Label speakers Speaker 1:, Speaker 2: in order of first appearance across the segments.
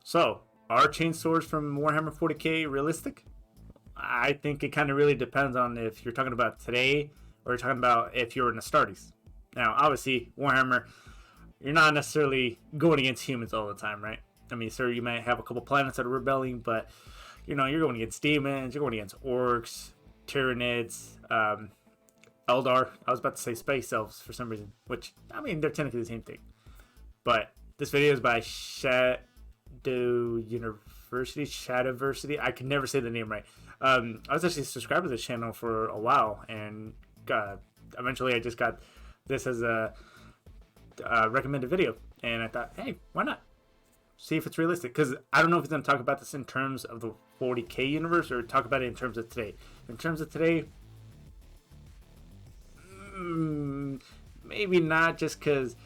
Speaker 1: So, are chainswords from Warhammer 40k realistic? I think it kind of really depends on if you're talking about today or you're talking about if you're in the Astartes. Now, obviously, Warhammer, you're not necessarily going against humans all the time, right? I mean, sure, you might have a couple planets that are rebelling, but you're going against demons, you're going against orcs, Tyranids, Eldar. I was about to say space elves for some reason, which, I mean, they're technically the same thing. But this video is by Shadiversity. I can never say the name right. I was actually subscribed to this channel for a while, and eventually I just got this as a recommended video, and I thought, hey, why not? See if it's realistic, because I don't know if he's going to talk about this in terms of the 40k universe or talk about it in terms of today. In terms of today, maybe not, just because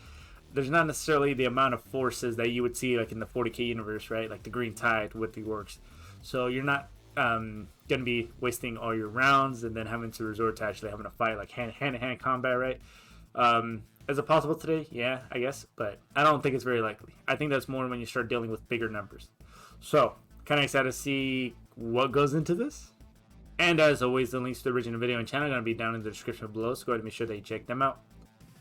Speaker 1: there's not necessarily the amount of forces that you would see like in the 40k universe, right? Like the Green Tide with the orcs. So you're not going to be wasting all your rounds and then having to resort to actually having a fight, like hand-to-hand combat, right? Is it possible today? Yeah, I guess, but I don't think it's very likely. I think that's more when you start dealing with bigger numbers. So, kind of excited to see what goes into this. And as always, the links to the original video and channel are going to be down in the description below, so go ahead and make sure that you check them out.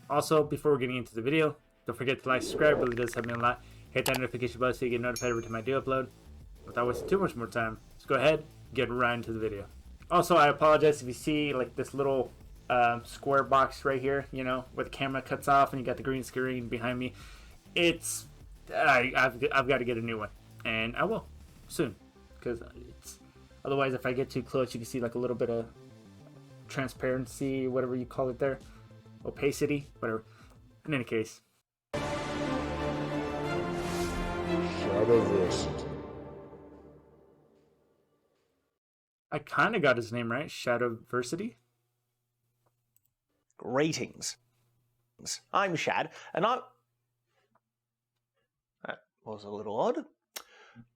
Speaker 1: Also, before we're getting into the video, don't forget to like, subscribe, it really does help me a lot. Hit that notification button so you get notified every time I do upload. Without wasting too much more time, let's go ahead and get right into the video. Also, I apologize if you see like this little square box right here, you know, where the camera cuts off and you got the green screen behind me. It's I've got to get a new one, and I will soon, because it's otherwise if I get too close you can see like a little bit of transparency, whatever you call it there, opacity, whatever. In any case,
Speaker 2: Shadiversity.
Speaker 1: I kind of got his name right, Shadiversity.
Speaker 3: Greetings. I'm Shad, and that was a little odd.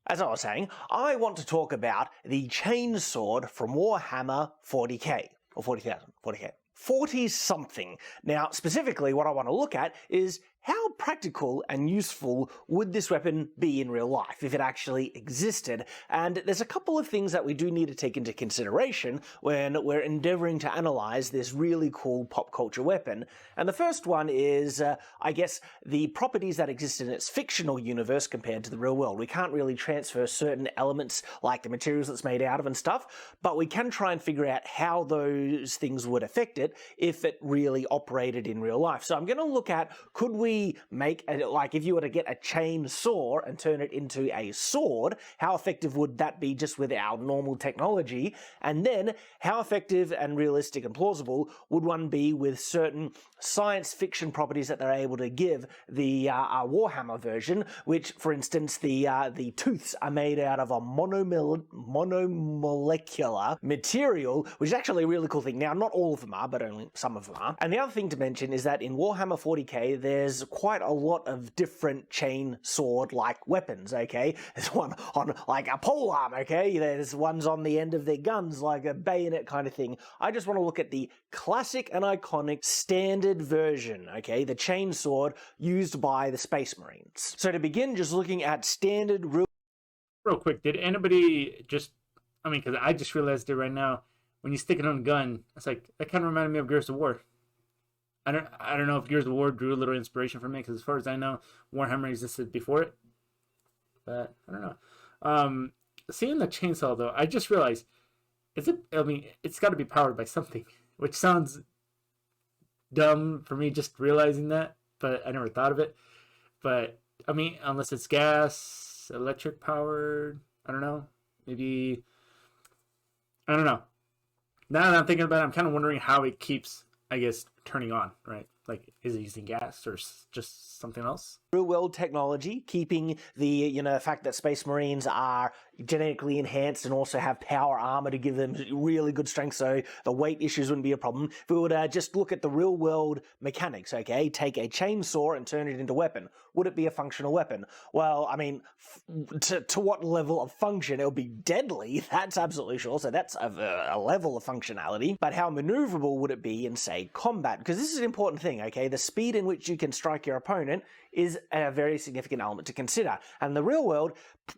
Speaker 3: As I was saying, I want to talk about the chainsword from Warhammer 40k, or 40,000, 40k. 40-something. Now, specifically, what I want to look at is how practical and useful would this weapon be in real life if it actually existed? And there's a couple of things that we do need to take into consideration when we're endeavoring to analyze this really cool pop culture weapon. And the first one is, I guess, the properties that exist in its fictional universe compared to the real world. We can't really transfer certain elements like the materials it's made out of and stuff, but we can try and figure out how those things would affect it if it really operated in real life. So I'm going to look at, could we make, like if you were to get a chainsaw and turn it into a sword, how effective would that be just with our normal technology? And then how effective and realistic and plausible would one be with certain science fiction properties that they're able to give the Warhammer version, which, for instance, the tooths are made out of a monomolecular material, which is actually a really cool thing. Now, not all of them are, but only some of them are. And the other thing to mention is that in Warhammer 40k, there's quite a lot of different chain sword-like weapons, okay? There's one on, like, a polearm, okay? There's ones on the end of their guns, like a bayonet kind of thing. I just want to look at the classic and iconic standard version, okay? The chain sword used by the Space Marines. So to begin, just looking at standard... Real
Speaker 1: quick, did anybody just... I mean, because I just realized it right now. When you stick it on a gun, it's like, that kind of reminded me of Gears of War. I don't know if Gears of War drew a little inspiration from it, because as far as I know, Warhammer existed before it. But I don't know. Seeing the chainsaw though, I just realized, I mean, it's got to be powered by something, which sounds dumb for me just realizing that, but I never thought of it. But I mean, unless it's gas, electric powered, I don't know. Maybe, I don't know. Now that I'm thinking about it, I'm kind of wondering how it keeps, I guess, turning on, right? Like, is it using gas or just something else?
Speaker 3: Real-world technology, keeping the, fact that Space Marines are genetically enhanced and also have power armor to give them really good strength, so the weight issues wouldn't be a problem. If we would just look at the real-world mechanics, okay? Take a chainsaw and turn it into a weapon. Would it be a functional weapon? Well, I mean, to what level of function? It would be deadly, that's absolutely sure, so that's a level of functionality. But how maneuverable would it be in, say, combat? Because this is an important thing, okay? The speed in which you can strike your opponent is a very significant element to consider. And in the real world,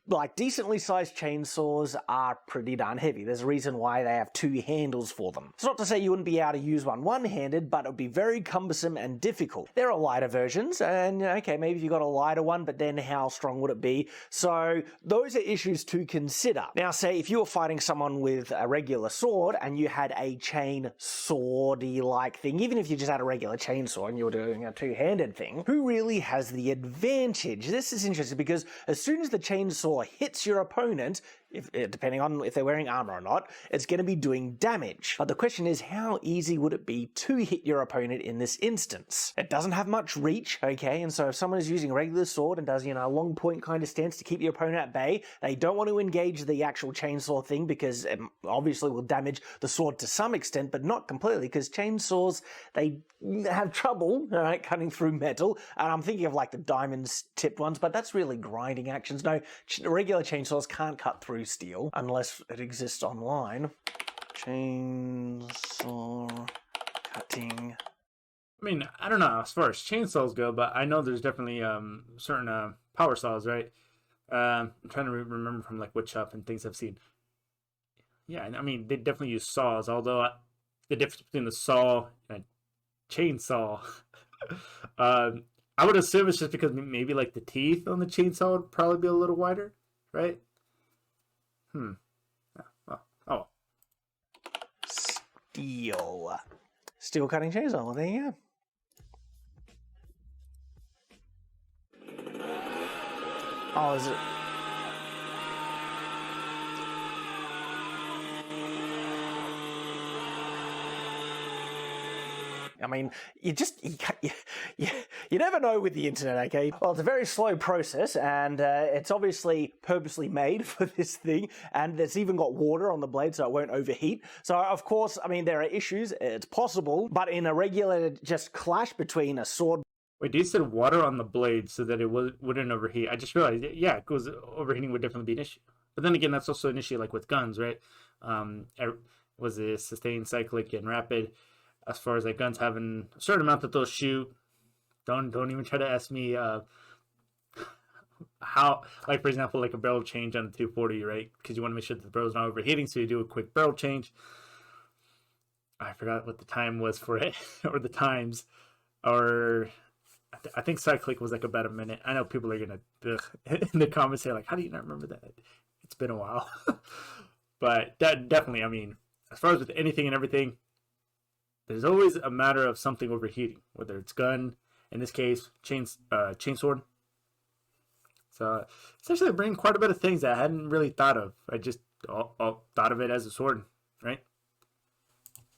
Speaker 3: like decently sized chainsaws are pretty darn heavy. There's a reason why they have 2 handles for them. It's not to say you wouldn't be able to use one one-handed, but it would be very cumbersome and difficult. There are lighter versions, and okay, maybe if you got a lighter one, but then how strong would it be? So those are issues to consider. Now, say if you were fighting someone with a regular sword and you had a chain swordy like thing, even if you just had a regular chainsaw and you were doing a 2-handed thing, who really has the advantage? This is interesting because as soon as the chainsaw hits your opponent, depending on if they're wearing armor or not, it's going to be doing damage. But the question is, how easy would it be to hit your opponent in this instance? It doesn't have much reach, okay, and so if someone is using a regular sword and does, a long point kind of stance to keep your opponent at bay, they don't want to engage the actual chainsaw thing because it obviously will damage the sword to some extent, but not completely, because chainsaws, they have trouble, all right, cutting through metal, and I'm thinking of like the diamond-tipped ones, but that's really grinding actions. No, regular chainsaws can't cut through steel unless it exists online. Chainsaw cutting.
Speaker 1: I mean, I don't know as far as chainsaws go, but I know there's definitely certain power saws, right? I'm trying to remember from like wood shop and things I've seen. Yeah, I mean, they definitely use saws, although the difference between the saw and a chainsaw, I would assume it's just because maybe like the teeth on the chainsaw would probably be a little wider, right? Yeah, well, oh.
Speaker 3: Steel cutting chainsaw. Well, there you go. Oh, is it? I mean, you never know with the internet, okay? Well, it's a very slow process, and it's obviously purposely made for this thing, and it's even got water on the blade so it won't overheat. So, of course, I mean, there are issues. It's possible, but in a regular just clash between a sword...
Speaker 1: Wait, you said water on the blade so that it wouldn't overheat. I just realized, yeah, because overheating would definitely be an issue. But then again, that's also an issue like with guns, right? Was it sustained, cyclic, and rapid? As far as like guns having a certain amount that they'll shoot, don't even try to ask me how, like for example, like a barrel change on the 240, right? Because you want to make sure that the barrel's not overheating, so you do a quick barrel change. I forgot what the time was for it, or the times, or I think cyclic was like about a minute. I know people are gonna in the comments say like, how do you not remember that? It's been a while, but that definitely, I mean, as far as with anything and everything, there's always a matter of something overheating, whether it's gun, in this case, chainsword. So it's actually bringing quite a bit of things that I hadn't really thought of. I just thought of it as a sword, right?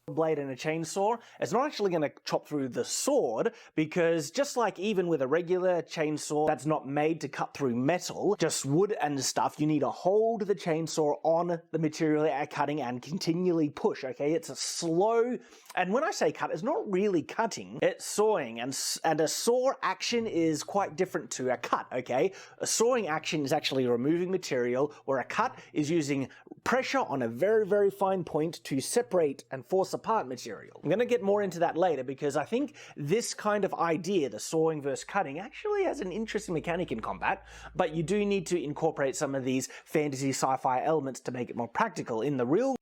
Speaker 3: Blade and a chainsaw, it's not actually going to chop through the sword, because just like even with a regular chainsaw that's not made to cut through metal, just wood and stuff, you need to hold the chainsaw on the material that you're cutting and continually push, okay? It's a slow, and when I say cut, it's not really cutting, it's sawing, and a saw action is quite different to a cut, okay? A sawing action is actually removing material, where a cut is using pressure on a very, very fine point to separate and force apart material. I'm going to get more into that later, because I think this kind of idea, the sawing versus cutting, actually has an interesting mechanic in combat, but you do need to incorporate some of these fantasy sci-fi elements to make it more practical. In the real...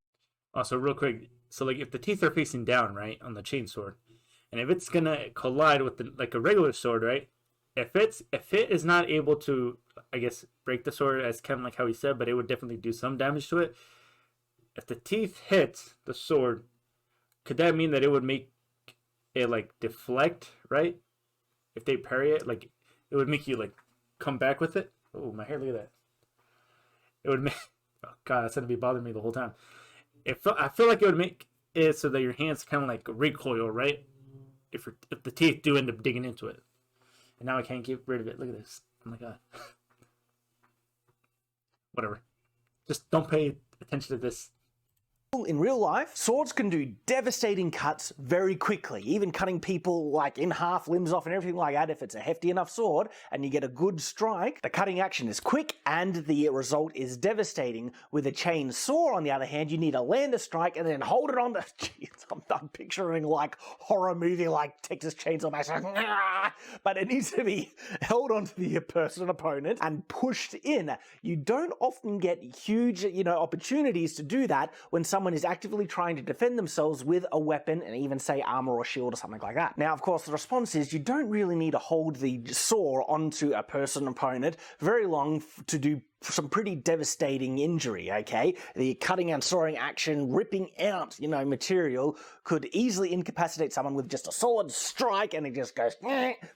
Speaker 1: Also, real quick, so like if the teeth are facing down, right, on the chainsword, and if it's going to collide with like a regular sword, right, if it is not able to, I guess, break the sword, as kind of like how he said, but it would definitely do some damage to it. If the teeth hit the sword, could that mean that it would make it like deflect, right? If they parry it, like it would make you like come back with it. Oh, my hair! Look at that. It would make. Oh God, that's gonna be bothering me the whole time. I feel like it would make it so that your hands kind of like recoil, right? If the teeth do end up digging into it. And now I can't get rid of it. Look at this. Oh my God. Whatever. Just don't pay attention to this
Speaker 3: In real life, swords can do devastating cuts very quickly, even cutting people like in half, limbs off and everything like that if it's a hefty enough sword and you get a good strike. The cutting action is quick and the result is devastating. With a chainsaw, on the other hand, you need to land a strike and then hold it on to... Jeez, I'm picturing like horror movie like Texas Chainsaw Massacre. But it needs to be held onto the person, opponent, and pushed in. You don't often get huge, opportunities to do that when someone is actively trying to defend themselves with a weapon, and even say armor or shield or something like that. Now, of course, the response is you don't really need to hold the saw onto a person, opponent, very long to do some pretty devastating injury, okay? The cutting and sawing action, ripping out, material could easily incapacitate someone with just a solid strike, and it just goes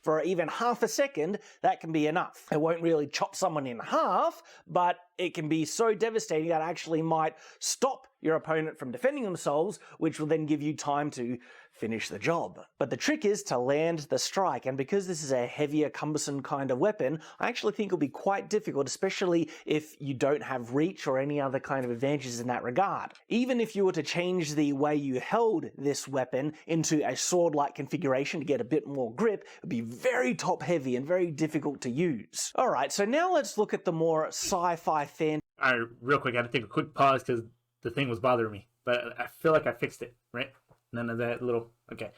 Speaker 3: for even half a second. That can be enough. It won't really chop someone in half, but it can be so devastating that actually might stop your opponent from defending themselves, which will then give you time to finish the job. But the trick is to land the strike, and because this is a heavier, cumbersome kind of weapon, I actually think it'll be quite difficult, especially if you don't have reach or any other kind of advantages in that regard. Even if you were to change the way you held this weapon into a sword-like configuration to get a bit more grip, it would be very top-heavy and very difficult to use. Alright, so now let's look at the more sci-fi fan...
Speaker 1: Alright, real quick, I had to take a quick pause because the thing was bothering me, but I feel like I fixed it, right? None of that little... Okay,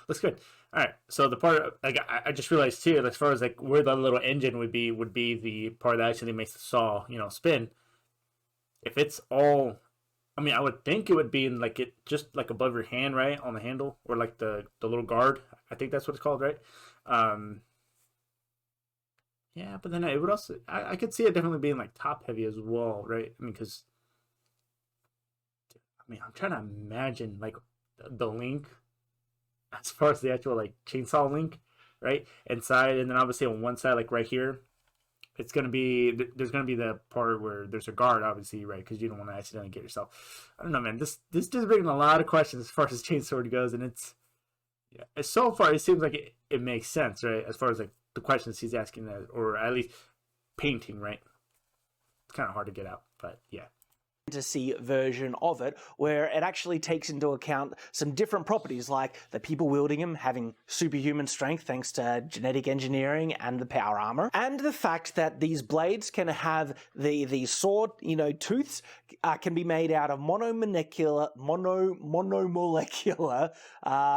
Speaker 1: looks good. All right, so the part I just realized too, as far as like where the little engine would be the part that actually makes the saw, spin. If it's all, I would think it would be in like it just like above your hand, right, on the handle, or like the little guard. I think that's what it's called, right? Yeah, but then it would also I could see it definitely being like top heavy as well, right? Because I'm trying to imagine like the link as far as the actual like chainsaw link, right, inside, and then obviously on one side, like right here, it's gonna be there's gonna be the part where there's a guard, obviously, right, because you don't want to accidentally get yourself. I don't know, man. This is bringing a lot of questions as far as chainsword goes, and so far it seems like it makes sense, right, as far as like the questions he's asking, or at least painting, right. It's kind of hard to get out, but yeah.
Speaker 3: Fantasy version of it, where it actually takes into account some different properties, like the people wielding them having superhuman strength thanks to genetic engineering and the power armor, and the fact that these blades can have the sword, tooths can be made out of monomolecular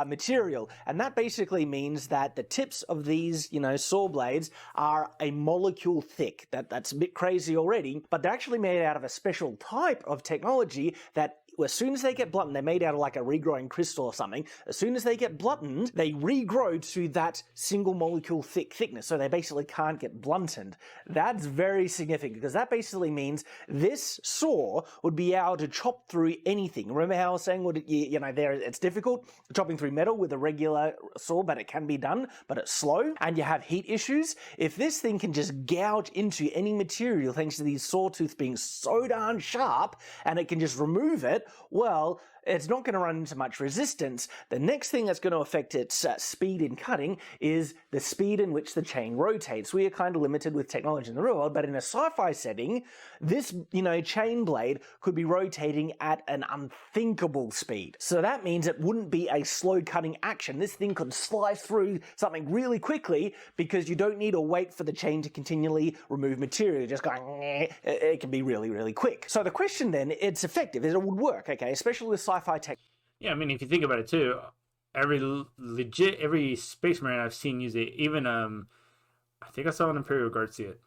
Speaker 3: material, and that basically means that the tips of these, saw blades are a molecule thick. That's a bit crazy already, but they're actually made out of a special type of technology that as soon as they get blunted, they're made out of like a regrowing crystal or something. As soon as they get blunted, they regrow to that single molecule thickness, so they basically can't get blunted. That's very significant, because that basically means this saw would be able to chop through anything. Remember how I was saying, it's difficult chopping through metal with a regular saw, but it can be done, but it's slow, and you have heat issues. If this thing can just gouge into any material thanks to these sawtooths being so darn sharp, and it can just remove it, well, it's not going to run into much resistance. The next thing that's going to affect its speed in cutting is the speed in which the chain rotates. We are kind of limited with technology in the real world, but in a sci-fi setting, this, chain blade could be rotating at an unthinkable speed. So that means it wouldn't be a slow cutting action. This thing could slice through something really quickly, because you don't need to wait for the chain to continually remove material. Just going, it can be really, really quick. So the question then, it's effective, it would work, okay, especially with sci-fi tech.
Speaker 1: Yeah, if you think about it too, every Space Marine I've seen use it. Even I think I saw an Imperial Guard see it.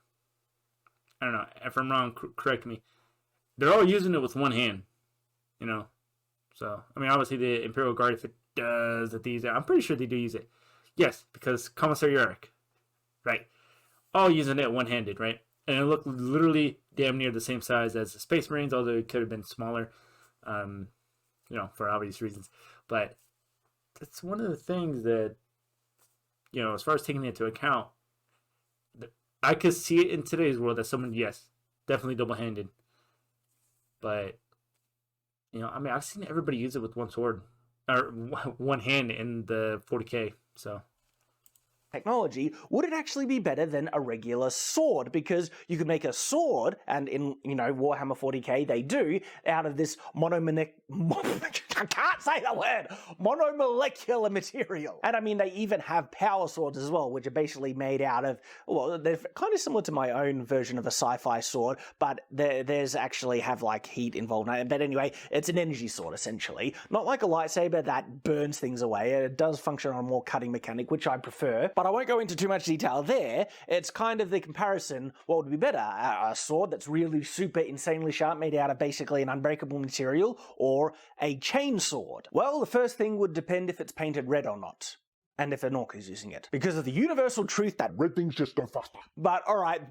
Speaker 1: I don't know if I'm wrong. Correct me. They're all using it with one hand, So obviously the Imperial Guard, if it does that, I'm pretty sure they do use it. Yes, because Commissar Yorick, right? All using it one-handed, right? And it looked literally damn near the same size as the Space Marines, although it could have been smaller. For obvious reasons. But it's one of the things that, as far as taking into account, I could see it in today's world that someone, yes, definitely double-handed. But, I've seen everybody use it with one sword, or one hand in the 40K, so.
Speaker 3: technology, would it actually be better than a regular sword? Because you could make a sword, and in, Warhammer 40k they do, out of this I can't say the word! Monomolecular material. And I mean, they even have power swords as well, which are basically made out of, well, they're kind of similar to my own version of a sci-fi sword, but theirs actually have like heat involved in it. But anyway, it's an energy sword essentially. Not like a lightsaber that burns things away. It does function on a more cutting mechanic, which I prefer. But I won't go into too much detail there. It's kind of the comparison, what would be better? A sword that's really super insanely sharp, made out of basically an unbreakable material, or a chain sword? Well, the first thing would depend if it's painted red or not, and if an orc is using it. Because of the universal truth that red things just go faster. But alright,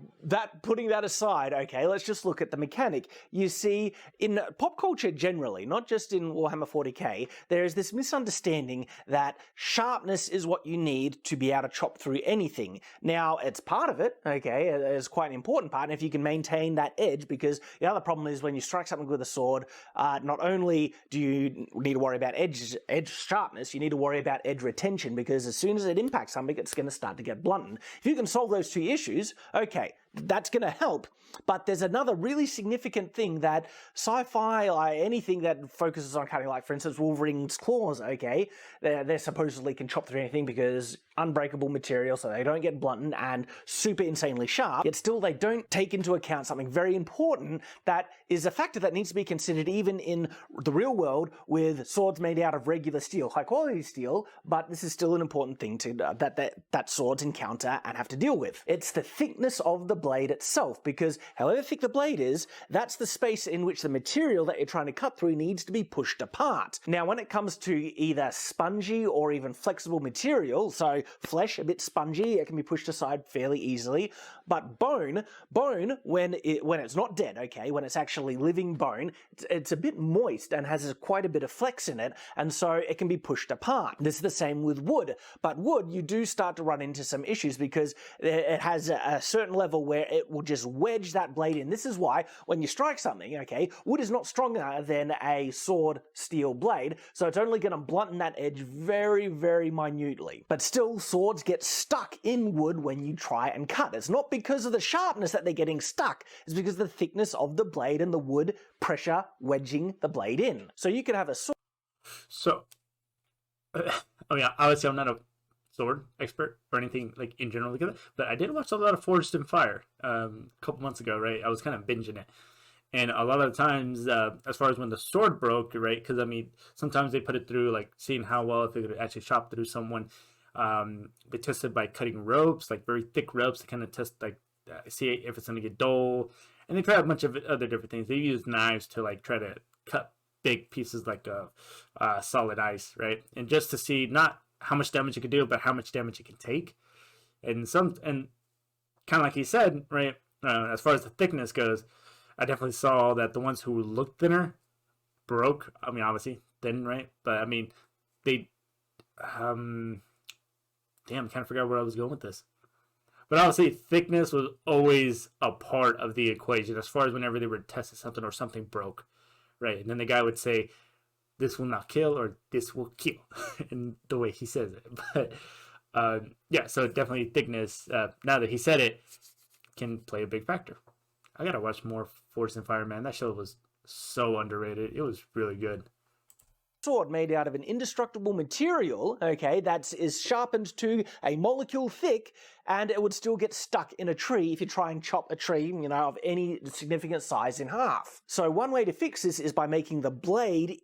Speaker 3: putting that aside, okay, let's just look at the mechanic. You see, in pop culture generally, not just in Warhammer 40k, there is this misunderstanding that sharpness is what you need to be able to chop through anything. Now, it's part of it, okay, it's quite an important part, and if you can maintain that edge, because the other problem is when you strike something with a sword, not only do you need to worry about edge sharpness, you need to worry about edge retention, because as soon as it impacts something, it's going to start to get blunted. If you can solve those two issues, okay, that's going to help. But there's another really significant thing that sci-fi, anything that focuses on cutting, like for instance Wolverine's claws, okay, they supposedly can chop through anything because unbreakable material, so they don't get blunted and super insanely sharp, yet still they don't take into account something very important that is a factor that needs to be considered even in the real world with swords made out of regular steel, high quality steel, but this is still an important thing to that swords encounter and have to deal with. It's the thickness of the blade itself, because however thick the blade is, that's the space in which the material that you're trying to cut through needs to be pushed apart. Now, when it comes to either spongy or even flexible material, so flesh, a bit spongy, it can be pushed aside fairly easily, but bone, when it's not dead, okay, when it's actually living bone, it's a bit moist and has quite a bit of flex in it, and so it can be pushed apart. This is the same with wood, but wood, you do start to run into some issues because it has a certain level where it will just wedge that blade in. This is why when you strike something, okay, wood is not stronger than a sword steel blade, so it's only going to blunten that edge very, very minutely. But still, swords get stuck in wood when you try and cut. It's not because of the sharpness that they're getting stuck, it's because of the thickness of the blade and the wood pressure wedging the blade in. So you could have a sword.
Speaker 1: So, oh yeah, obviously I'm not a sword expert or anything like in general like that, but I did watch a lot of Forged in Fire a couple months ago, right? I was kind of binging it, and a lot of the times as far as when the sword broke, right, because I mean sometimes they put it through like seeing how well if it could actually chop through someone. They tested by cutting ropes, like very thick ropes, to kind of test like see if it's going to get dull, and they tried a bunch of other different things. They used knives to like try to cut big pieces like solid ice, right, and just to see not how much damage it can do, but how much damage it can take. And kind of like he said, right, as far as the thickness goes, I definitely saw that the ones who looked thinner broke. I mean, obviously thin, right? But I mean, they, damn, I kind of forgot where I was going with this. But obviously, thickness was always a part of the equation as far as whenever they were testing something or something broke, right? And then the guy would say, this will not kill, or this will kill, in the way he says it. But yeah, so definitely thickness, now that he said it, can play a big factor. I gotta watch more Forged in Fire, man. That show was so underrated. It was really good.
Speaker 3: Sword made out of an indestructible material, okay, that is sharpened to a molecule thick, and it would still get stuck in a tree if you try and chop a tree, of any significant size in half. So one way to fix this is by making the blade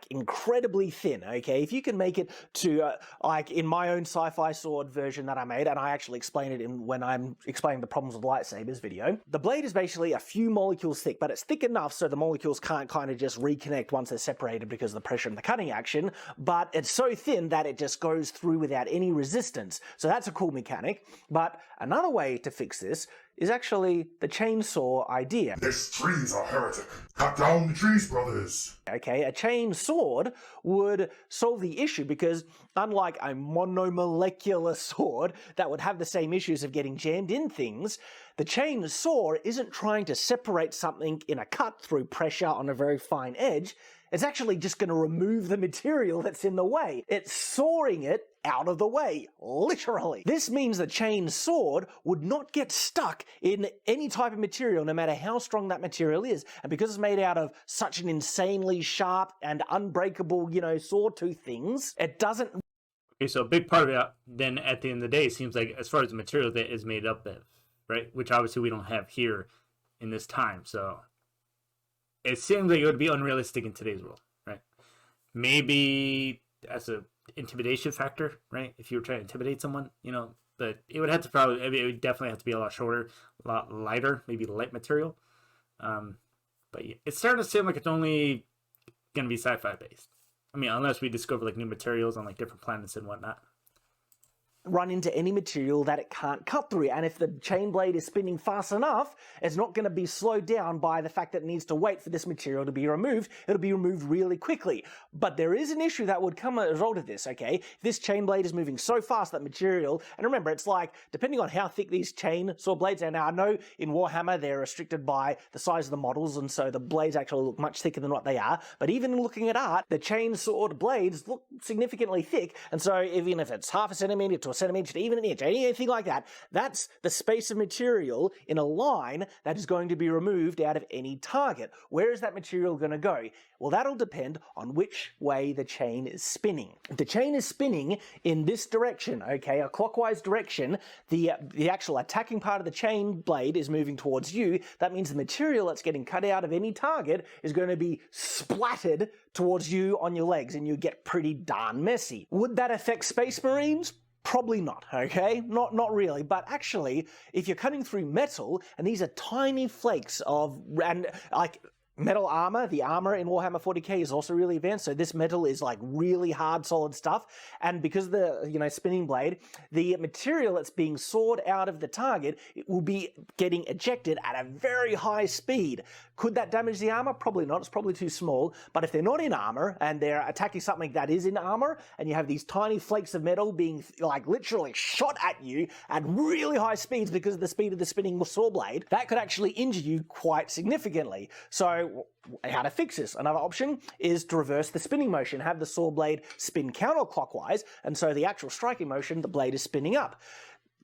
Speaker 3: incredibly thin, okay? If you can make it to, like in my own sci-fi sword version that I made, and I actually explain it when I'm explaining the problems with lightsabers video, the blade is basically a few molecules thick, but it's thick enough so the molecules can't kind of just reconnect once they're separated because of the pressure and the cutting action, but it's so thin that it just goes through without any resistance. So that's a cool mechanic. But another way to fix this is actually the chainsaw idea.
Speaker 2: This tree's a heretic. Cut down the trees, brothers.
Speaker 3: Okay, a chain sword would solve the issue because unlike a monomolecular sword that would have the same issues of getting jammed in things, the chain saw isn't trying to separate something in a cut through pressure on a very fine edge. It's actually just going to remove the material that's in the way. It's sawing it out of the way, literally. This means the chain sword would not get stuck in any type of material, no matter how strong that material is. And because it's made out of such an insanely sharp and unbreakable, sawtooth things, it doesn't.
Speaker 1: Okay, so a big part of it, then at the end of the day, it seems like as far as the material that is made up of, right? Which obviously we don't have here in this time. So it seems like it would be unrealistic in today's world, right? Maybe as a intimidation factor, right? If you were trying to intimidate someone, but it would have to it would definitely have to be a lot shorter, a lot lighter, maybe light material. But yeah, it's starting to seem like it's only going to be sci-fi based. I mean, unless we discover like new materials on like different planets and whatnot.
Speaker 3: Run into any material that it can't cut through, and if the chain blade is spinning fast enough, it's not going to be slowed down by the fact that it needs to wait for this material to be removed. It'll be removed really quickly. But there is an issue that would come as a result of this, okay? If this chain blade is moving so fast, that material, and remember, it's like, depending on how thick these chain saw blades are. Now, I know in Warhammer they're restricted by the size of the models, and so the blades actually look much thicker than what they are, but even in looking at art, the chain sword blades look significantly thick, and so even if it's half a centimeter to a centimeter to even an inch, anything like that, that's the space of material in a line that is going to be removed out of any target. Where is that material going to go? Well, that'll depend on which way the chain is spinning. If the chain is spinning in this direction, okay, a clockwise direction, the actual attacking part of the chain blade is moving towards you. That means the material that's getting cut out of any target is going to be splattered towards you on your legs, and you get pretty darn messy. Would that affect Space Marines? Probably not, okay? Not really, but actually, if you're cutting through metal, and these are tiny flakes of, and like, metal armor, the armor in Warhammer 40k is also really advanced, so this metal is like really hard, solid stuff, and because of the, spinning blade, the material that's being sawed out of the target, it will be getting ejected at a very high speed. Could that damage the armor? Probably not, it's probably too small, but if they're not in armor, and they're attacking something that is in armor, and you have these tiny flakes of metal being, like, literally shot at you at really high speeds because of the speed of the spinning saw blade, that could actually injure you quite significantly. So, how to fix this? Another option is to reverse the spinning motion, have the saw blade spin counterclockwise, and so the actual striking motion, the blade is spinning up.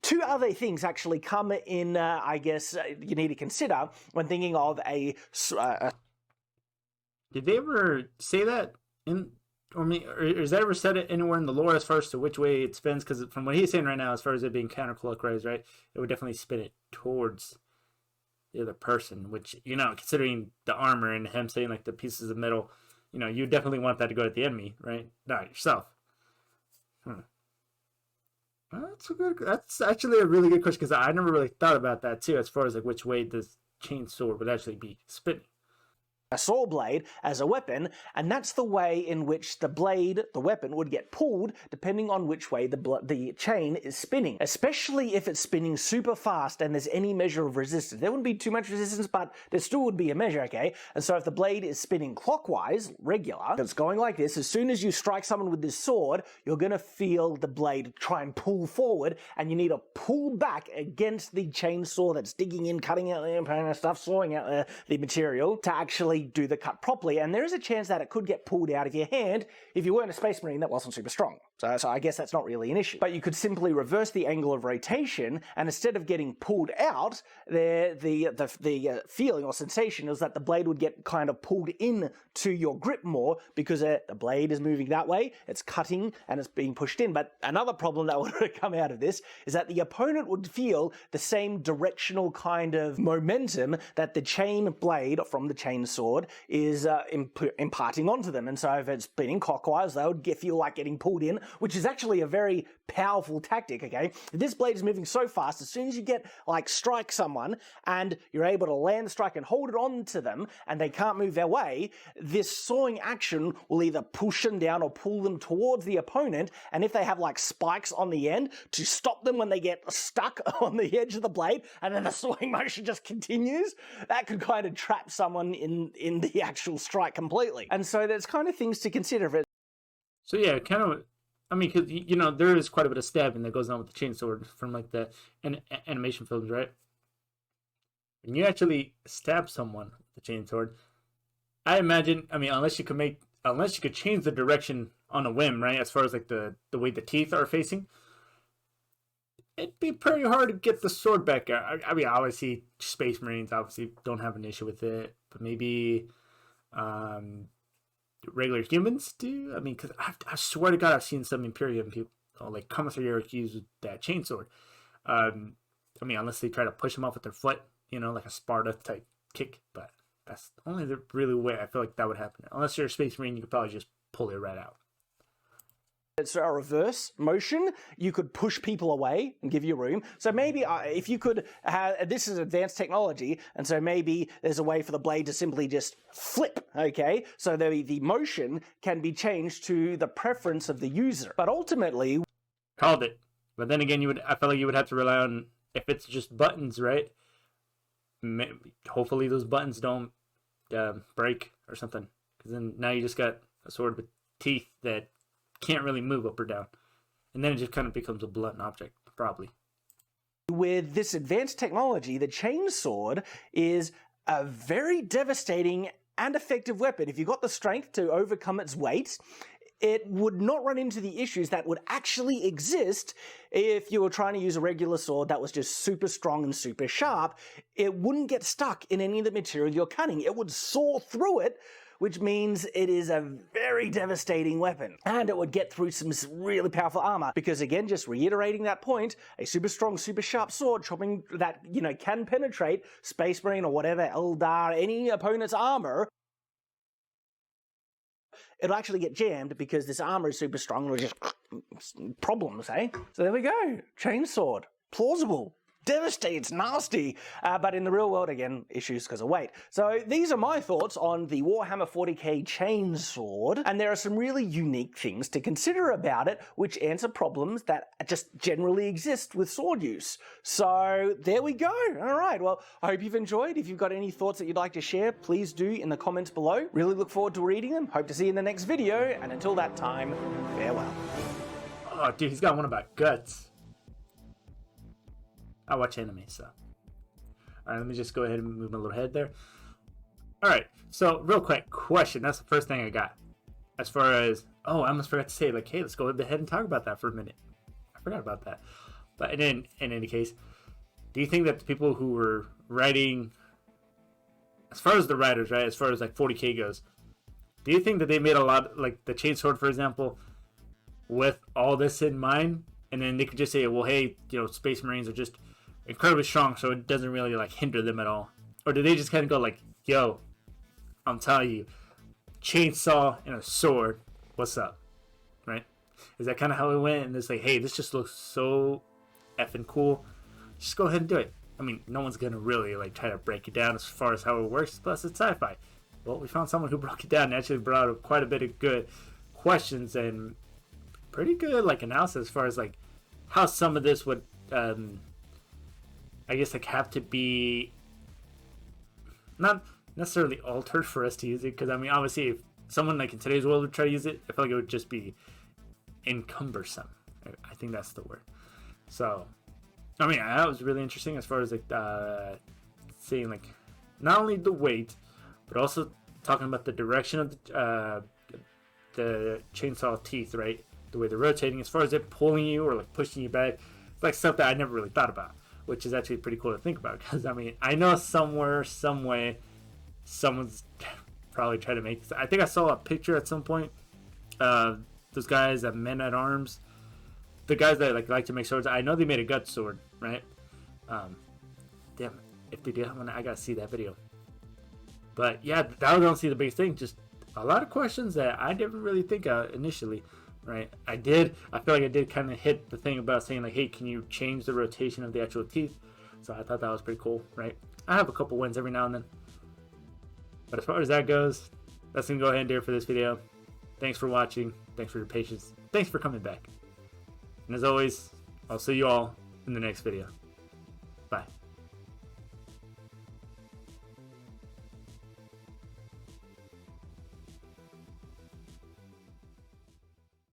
Speaker 3: Two other things actually come in, I guess, you need to consider when thinking of a...
Speaker 1: Did they ever say that or is that ever said anywhere in the lore as far as to which way it spins? Because from what he's saying right now, as far as it being counterclockwise, right, it would definitely spin it towards the other person, which, considering the armor and him saying like the pieces of metal, you definitely want that to go at the enemy, right? Not yourself. That's actually a really good question, because I never really thought about that too, as far as like which way this chain sword would actually be spinning.
Speaker 3: A saw blade as a weapon, and that's the way in which the blade, the weapon, would get pulled depending on which way the chain is spinning, especially if it's spinning super fast and there's any measure of resistance. There wouldn't be too much resistance, but there still would be a measure, okay? And so if the blade is spinning clockwise, regular, it's going like this, as soon as you strike someone with this sword, you're going to feel the blade try and pull forward, and you need to pull back against the chainsaw that's digging in, cutting out the stuff, sawing out the material to actually do the cut properly, and there is a chance that it could get pulled out of your hand if you weren't a Space Marine that wasn't super strong. So I guess that's not really an issue. But you could simply reverse the angle of rotation, and instead of getting pulled out, the feeling or sensation is that the blade would get kind of pulled in to your grip more, because the blade is moving that way, it's cutting, and it's being pushed in. But another problem that would come out of this is that the opponent would feel the same directional kind of momentum that the chain blade from the chain sword is imparting onto them. And so if it's spinning clockwise, they would feel like getting pulled in, which is actually a very powerful tactic, okay? If this blade is moving so fast, as soon as you strike someone and you're able to land the strike and hold it on to them and they can't move their way, this sawing action will either push them down or pull them towards the opponent, and if they have spikes on the end, to stop them when they get stuck on the edge of the blade, and then the sawing motion just continues, that could kind of trap someone in the actual strike completely. And so there's kind of things to consider.
Speaker 1: So yeah, because there is quite a bit of stabbing that goes on with the chainsaw from the animation films, right? When you actually stab someone with the chainsword, I imagine, unless you could change the direction on a whim, right? As far as like the way the teeth are facing, it'd be pretty hard to get the sword back. I mean, obviously, Space Marines obviously don't have an issue with it, but maybe regular humans do. I mean, because I swear to God, I've seen some Imperium people, like commissariat use that chainsword. I mean, unless they try to push them off with their foot, you know, like a Sparta type kick, but that's only the really way I feel like that would happen. Unless you're a Space Marine, you could probably just pull it right out.
Speaker 3: It's a reverse motion. You could push people away and give you room. So maybe if you could have, this is advanced technology, and so maybe there's a way for the blade to simply just flip, okay? So the motion can be changed to the preference of the user. But ultimately...
Speaker 1: Called it. But then again, I feel like you would have to rely on, if it's just buttons, right? Hopefully those buttons don't break or something. Because then now you just got a sword with teeth that can't really move up or down, and then it just kind of becomes a blunt object, probably.
Speaker 3: With this advanced technology, the chainsword is a very devastating and effective weapon. If you've got the strength to overcome its weight, it would not run into the issues that would actually exist if you were trying to use a regular sword that was just super strong and super sharp. It wouldn't get stuck in any of the material you're cutting. It would saw through it, which means it is a very devastating weapon. And it would get through some really powerful armor, because again, just reiterating that point, a super strong, super sharp sword chopping that, you know, can penetrate Space Marine or whatever, Eldar, any opponent's armor, it'll actually get jammed because this armor is super strong and it'll just problems, eh? So there we go. Chainsword. Plausible. Devastates, nasty, but in the real world, again, issues because of weight. So these are my thoughts on the Warhammer 40k chainsword, and there are some really unique things to consider about it, which answer problems that just generally exist with sword use. So there we go. All right, well, I hope you've enjoyed. If you've got any thoughts that you'd like to share, please do in the comments below. Really look forward to reading them. Hope to see you in the next video, and until that time, farewell.
Speaker 1: Oh, dude, he's got one about guts. I watch anime, so. Alright, let me just go ahead and move my little head there. Alright, so real quick question. That's the first thing I got. As far as, oh, I almost forgot to say, like, hey, let's go ahead and talk about that for a minute. I forgot about that. But in any case, do you think that the people who were writing, as far as the writers, right, as far as like 40k goes, do you think that they made a lot, like the chainsword, for example, with all this in mind? And then they could just say, well, hey, you know, Space Marines are just incredibly strong, so it doesn't really like hinder them at all. Or do they just kind of go like, yo, I'm telling you, chainsaw and a sword, what's up, right? Is that kind of how it went? And it's like, hey, this just looks so effing cool, just go ahead and do it. I mean, no one's gonna really like try to break it down as far as how it works, plus it's sci-fi. Well, we found someone who broke it down and actually brought up quite a bit of good questions and pretty good like analysis as far as like how some of this would I guess like have to be not necessarily altered for us to use it, because I mean, obviously if someone like in today's world would try to use it, I feel like it would just be encumbersome. I think that's the word. So I mean, that was really interesting as far as like seeing like not only the weight but also talking about the direction of the chainsaw teeth, right? The way they're rotating, as far as it pulling you or like pushing you back. It's like stuff that I never really thought about, which is actually pretty cool to think about, because I mean, I know somewhere, some way, someone's probably tried to make this. I think I saw a picture at some point. Those guys that Men at Arms, the guys that like to make swords. I know they made a gut sword, right? Damn, if they did, I gotta see that video. But yeah, that was honestly the biggest thing. Just a lot of questions that I didn't really think of initially. Right, I feel like I did kind of hit the thing about saying like, hey, can you change the rotation of the actual teeth? So I thought that was pretty cool, right? I have a couple wins every now and then, but as far as that goes, that's gonna go ahead and do it for this video. Thanks for watching, thanks for your patience, thanks for coming back, and as always, I'll see you all in the next video. Bye.